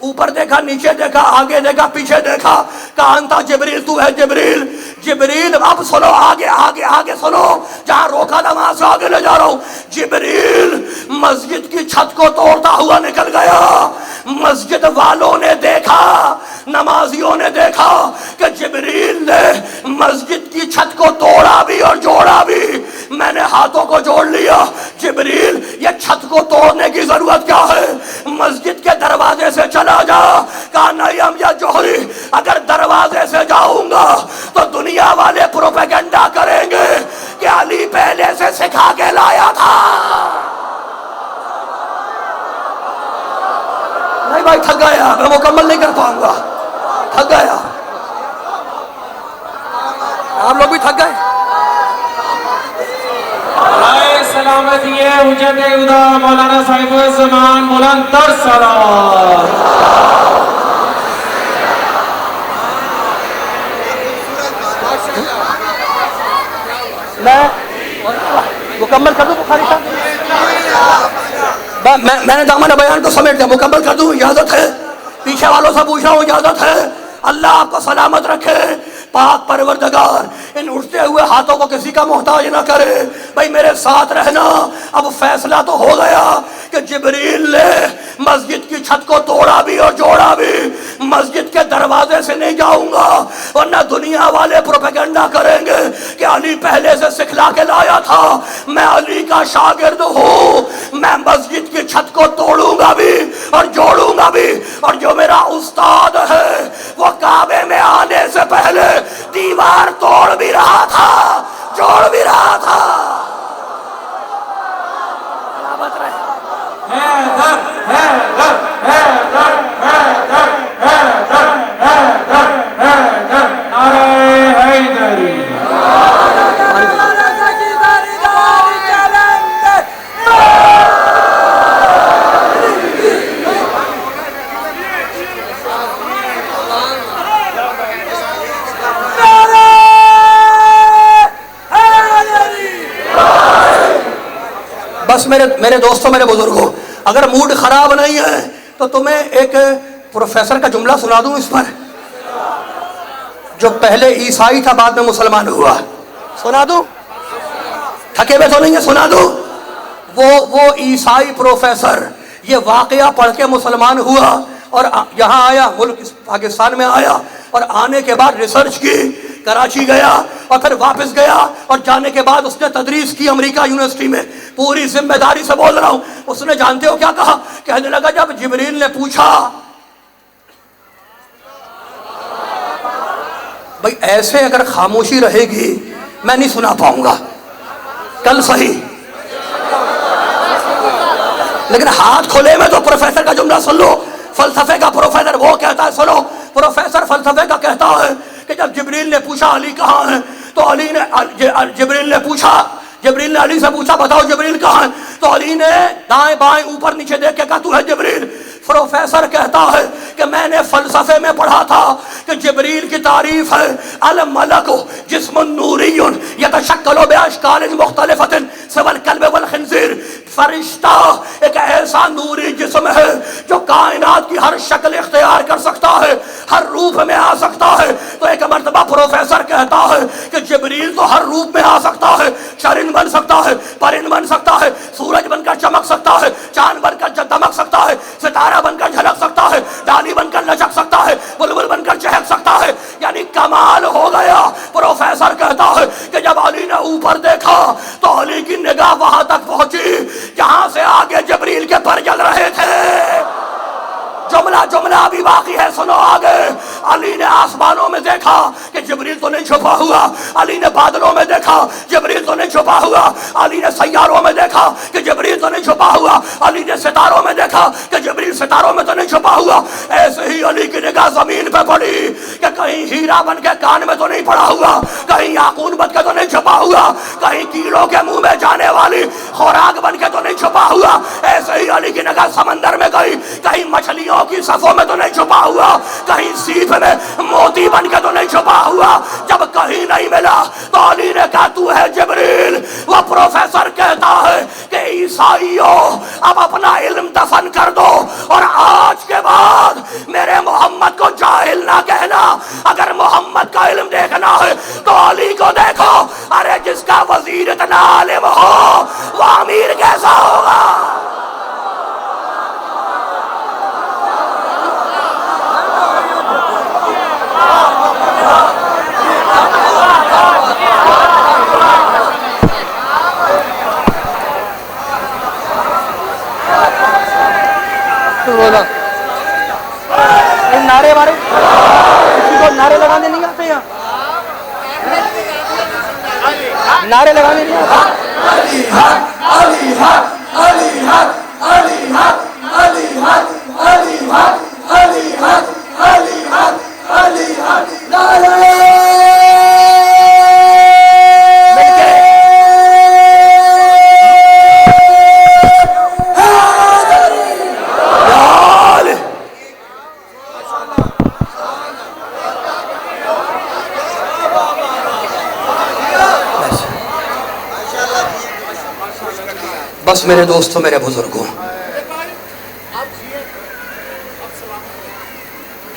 اوپر دیکھا, نیچے دیکھا, آگے دیکھا, پیچھے دیکھا, کہا انتا جبریل, تو ہے جبریل. جبریل اب سنو, آگے آگے آگے سنو, جہاں روکا تھا وہاں سے آگے لے جا رہا ہوں. جبریل مسجد کی چھت کو توڑتا ہوا نکل گیا. مسجد والوں نے دیکھا, نمازیوں نے دیکھا کہ جبریل نے مسجد کی چھت کو توڑا بھی اور جوڑا بھی. میں نے ہاتھوں کو جوڑ لیا. جبریل یہ چھت کو توڑنے کی ضرورت کیا ہے, مسجد کے دروازے سے چلا جا. کہا نہیں یا جوہری, اگر دروازے سے جاؤں گا تو دنیا والے پروپیگنڈا کریں گے کہ علی پہلے سے سکھا کے لایا تھا. نہیں بھائی, تھک گیا, میں مکمل نہیں کر پاؤں گا, تھک گیا. آپ لوگ بھی تھک گئے. سلامت یہ حجت خدا مولانا صاحب الزمان بلند تر سلام. میں مکمل کر دوں بخاری صاحب, میں نے دامن بیان کو سمیٹ دیا, مکمل کر دوں, اجازت ہے. پیچھے والوں سے پوچھ رہا ہوں, اجازت ہے. اللہ آپ کو سلامت رکھے. پاک پروردگار ان اٹھتے ہوئے ہاتھوں کو کسی کا محتاج نہ کرے. بھائی میرے ساتھ رہنا. اب فیصلہ تو ہو گیا کہ جبریل نے مسجد کی چھت کو توڑا بھی اور جوڑا بھی. مسجد کے دروازے سے نہیں جاؤں گا ورنہ دنیا والے پروپیگنڈا کریں گے کہ علی پہلے سے سکھلا کے لایا تھا. میں علی کا شاگرد ہوں. میں مسجد کی چھت کو توڑوں گا بھی اور جوڑوں گا بھی. اور جو میرا استاد ہے وہ کعبے میں آنے سے پہلے دیوار توڑ بھی رہا تھا, جوڑ بھی رہا تھا. بس میرے دوستوں, میرے بزرگوں, اگر موڈ خراب نہیں ہے تو تمہیں ایک پروفیسر کا جملہ سنا دوں اس پر, جو پہلے عیسائی تھا بعد میں مسلمان ہوا. سنا دوں, تھکے ہوئے تو نہیں ہے, سنا دوں. وہ عیسائی پروفیسر یہ واقعہ پڑھ کے مسلمان ہوا اور یہاں آیا, ملک پاکستان میں آیا, اور آنے کے بعد ریسرچ کی, کراچی گیا اور پھر واپس گیا, اور جانے کے بعد اس نے تدریس کی امریکہ یونیورسٹی میں. پوری ذمہ داری سے بول رہا ہوں. اس نے جانتے ہو کیا کہا, کہنے لگا جب جبریل نے پوچھا, بھئی ایسے اگر خاموشی رہے گی میں نہیں سنا پاؤں گا کل صحیح, لیکن ہاتھ کھولے میں تو پروفیسر کا جملہ سن لو. فلسفے کا پروفیسر وہ کہتا ہے, سنو, پروفیسر فلسفے کا کہتا ہے کہ جب جبریل نے پوچھا علی کہاں ہے, تو جبریل نے علی سے پوچھا بتاؤ جبریل کہاں ہے, تو علی نے دائیں بائیں اوپر نیچے دیکھ کے کہا تو ہے جبریل. پروفیسر کہتا ہے کہ میں نے فلسفے میں پڑھا تھا کہ جبریل کی تعریف ہے الملک جسم نوری یتشکل باشکال مختلفۃ سوى الکلب والخنزیر. فرشتہ ایک ایسا نوری جسم ہے جو کائنات کی ہر شکل اختیار کر سکتا ہے, ہر روپ میں آ سکتا ہے. تو ایک مرتبہ پروفیسر کہتا ہے کہ جبریل تو ہر روپ میں آ سکتا ہے, چرند بن سکتا ہے, پرند بن سکتا ہے, سورج بن کر چمک سکتا ہے, چاند بن کر دمک سکتا ہے, ستارہ بن کر جھلک سکتا ہے, ڈالی بن کر لچک سکتا ہے, بلبل بن کر چہک سکتا ہے. یعنی کمال ہو گیا. پروفیسر کہتا ہے کہ جب علی نے اوپر دیکھا تو علی کی نگاہ وہاں تک پہنچی جہاں سے آگے جبریل کے پر جل رہے تھے. جملہ ابھی باقی ہے, سنو آگے. علی نے آسمانوں میں دیکھا کہ جبریل تو نہیں چھپا ہوا, علی نے بادلوں میں دیکھا جبریل تو نہیں چھپا ہوا, علی نے سیاروں میں دیکھا کہ جبریل تو نہیں چھپا ہوا, علی نے ستاروں میں دیکھا کہ جبریل ستاروں میں تو نہیں چھپا ہوا. ایسے ہی علی کی نگاہ زمین پہ پڑی کہ کہیں ہیرا بن کے کان میں تو نہیں پڑا ہوا, کہیں یاقوت بن کے تو نہیں چھپا ہوا, کہیں کیڑوں کے منہ میں جانے والی خوراک بن کے تو نہیں چھپا ہوا. ایسے ہی علی کی نگاہ سمندر میں گئی, کہیں مچھلیوں کی صفوں میں تو نہیں چھپا ہوا, کہیں سیپ میں موتی بن کے تو نہیں چھپا ہوا. جب کہیں نہیں ملا تو علی نے کہا تو ہے جبریل. وہ پروفیسر کہتا ہے کہ عیسائیوں اب اپنا علم دفن کر دو اور آج کے بعد کو دیکھو، ارے جس کا وزیر اتنا عالم ہو وہ امیر کیسا ہوگا؟ نعرے مارے، کسی کو نعرے لگانے نہیں آتے یہاں؟ نعرے لگانے نہیں آتے؟ علی حق، علی حق، علی حق، علی حق، علی حق، علی حق، علی حق، علی حق، علی حق، نعرے بس میرے دوستوں، میرے بزرگوں،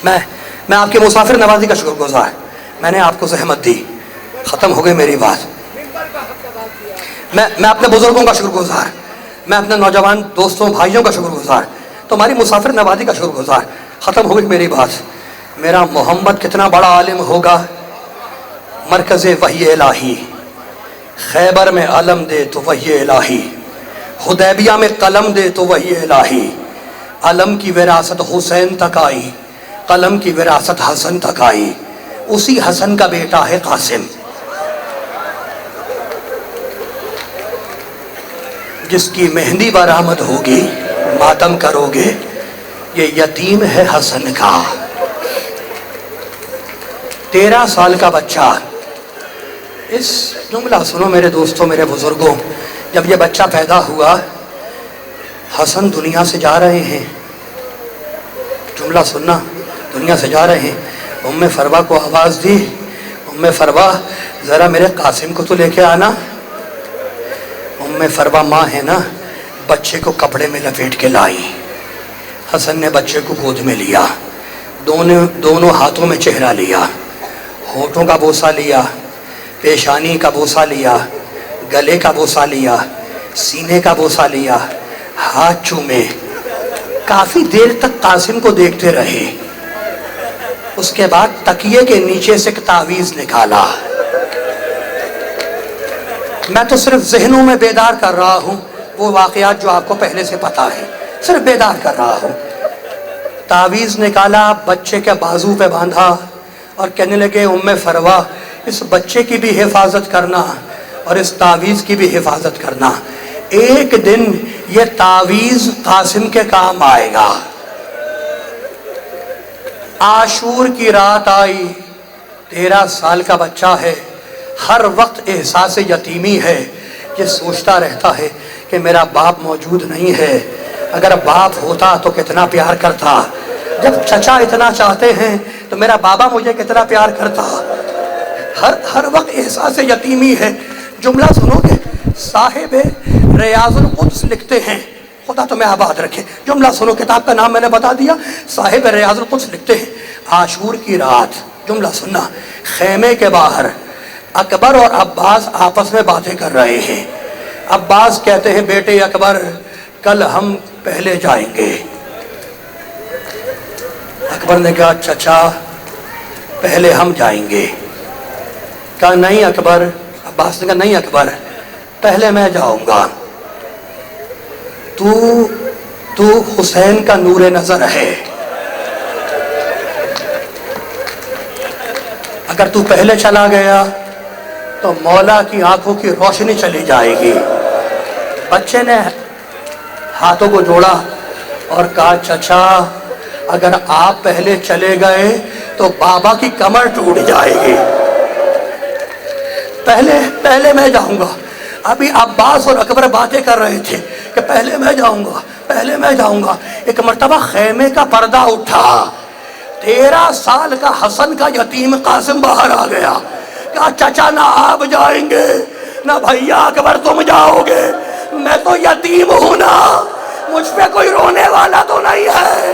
میں آپ کے مسافر نوازی کا شکر گزار. میں نے آپ کو زحمت دی، ختم ہو گئی میری بات. میں اپنے بزرگوں کا شکر گزار، میں اپنے نوجوان دوستوں بھائیوں کا شکر گزار، تمہاری مسافر نوازی کا شکر گزار. ختم ہو گئی میری بات. میرا محمد کتنا بڑا عالم ہوگا. مرکز وحی الہی، خیبر میں علم دے تو وحی الہی، حدیبیہ میں قلم دے تو وحی الہی. علم کی وراثت حسین تک آئی، قلم کی وراثت حسن تک آئی. اسی حسن کا بیٹا ہے قاسم، جس کی مہندی برآمد ہوگی ماتم کرو گے. یہ یتیم ہے حسن کا. 13 سال کا بچہ. اس جملہ سنو میرے دوستوں، میرے بزرگوں. جب یہ بچہ پیدا ہوا، حسن دنیا سے جا رہے ہیں. جملہ سننا، دنیا سے جا رہے ہیں. ام فروا کو آواز دی، ام فروا ذرا میرے قاسم کو تو لے کے آنا. ام فروا ماں ہے نا، بچے کو کپڑے میں لپیٹ کے لائی. حسن نے بچے کو گود میں لیا، دونوں ہاتھوں میں چہرہ لیا، ہونٹوں کا بوسہ لیا، پیشانی کا بوسہ لیا، گلے کا بوسہ لیا، سینے کا بوسہ لیا، ہاتھ چومے. کافی دیر تک قاسم کو دیکھتے رہے. اس کے بعد تکیے کے نیچے سے ایک تعویذ نکالا. میں تو صرف ذہنوں میں بیدار کر رہا ہوں وہ واقعات جو آپ کو پہلے سے پتا ہے، صرف بیدار کر رہا ہوں. تعویذ نکالا، بچے کے بازو پہ باندھا اور کہنے لگے ام فروا اس بچے کی بھی حفاظت کرنا اور اس تعویذ کی بھی حفاظت کرنا. ایک دن یہ تعویذ قاسم کے کام آئے گا. عاشور کی رات آئی. 13 سال کا بچہ ہے، ہر وقت احساس یتیمی ہے. یہ سوچتا رہتا ہے کہ میرا باپ موجود نہیں ہے. اگر باپ ہوتا تو کتنا پیار کرتا. جب چچا اتنا چاہتے ہیں تو میرا بابا مجھے کتنا پیار کرتا. ہر وقت احساس یتیمی ہے. جملہ سنو گے، صاحب ریاض القدس لکھتے ہیں، خدا تمہیں آباد رکھے. جملہ سنو، کتاب کا نام میں نے بتا دیا. صاحب ریاض القدس لکھتے ہیں عاشور کی رات. جملہ سننا، خیمے کے باہر اکبر اور عباس آپس میں باتیں کر رہے ہیں. عباس کہتے ہیں بیٹے اکبر کل ہم پہلے جائیں گے. اکبر نے کہا چچا پہلے ہم جائیں گے. کہا نہیں اکبر. عباس نے کہا نہیں اکبر پہلے میں جاؤں گا. تو حسین کا نور نظر ہے، اگر تو پہلے چلا گیا تو مولا کی آنکھوں کی روشنی چلی جائے گی. بچے نے ہاتھوں کو جوڑا اور کہا چچا اگر آپ پہلے چلے گئے تو بابا کی کمر ٹوٹ جائے گی. پہلے میں جاؤں گا. ابھی عباس اور اکبر باتیں کر رہے تھے کہ پہلے میں جاؤں گا، پہلے میں جاؤں گا. ایک مرتبہ خیمے کا پردہ اٹھا. 13 سال کا حسن کا یتیم قاسم باہر آ گیا. کہا چچا نہ آپ جائیں گے نہ بھیا اکبر تم جاؤ گے. میں تو یتیم ہوں نا، مجھ پہ کوئی رونے والا تو نہیں ہے.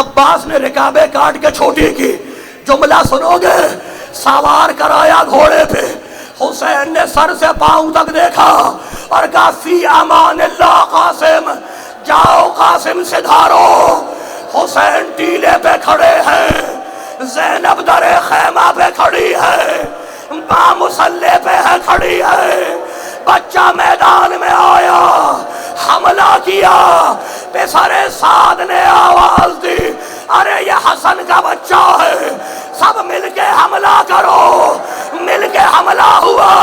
عباس نے رکابیں کاٹ کے چھوٹی کی. جملہ سنو گے. سوار کرایا گھوڑے پہ. حسین نے سر سے پاؤں تک دیکھا اور کہا فی امان اللہ قاسم، جاؤ قاسم سے دھارو. حسین ٹیلے پہ کھڑے ہیں، زینب در خیمہ پہ کھڑی ہے، ماں مسلح پہ ہے کھڑی ہے. بچہ میدان میں آیا، حملہ کیا. پسر سعد نے آواز دی ارے یہ حسن کا بچہ ہے، سب مل کے حملہ کرو. مل کے حملہ ہوا.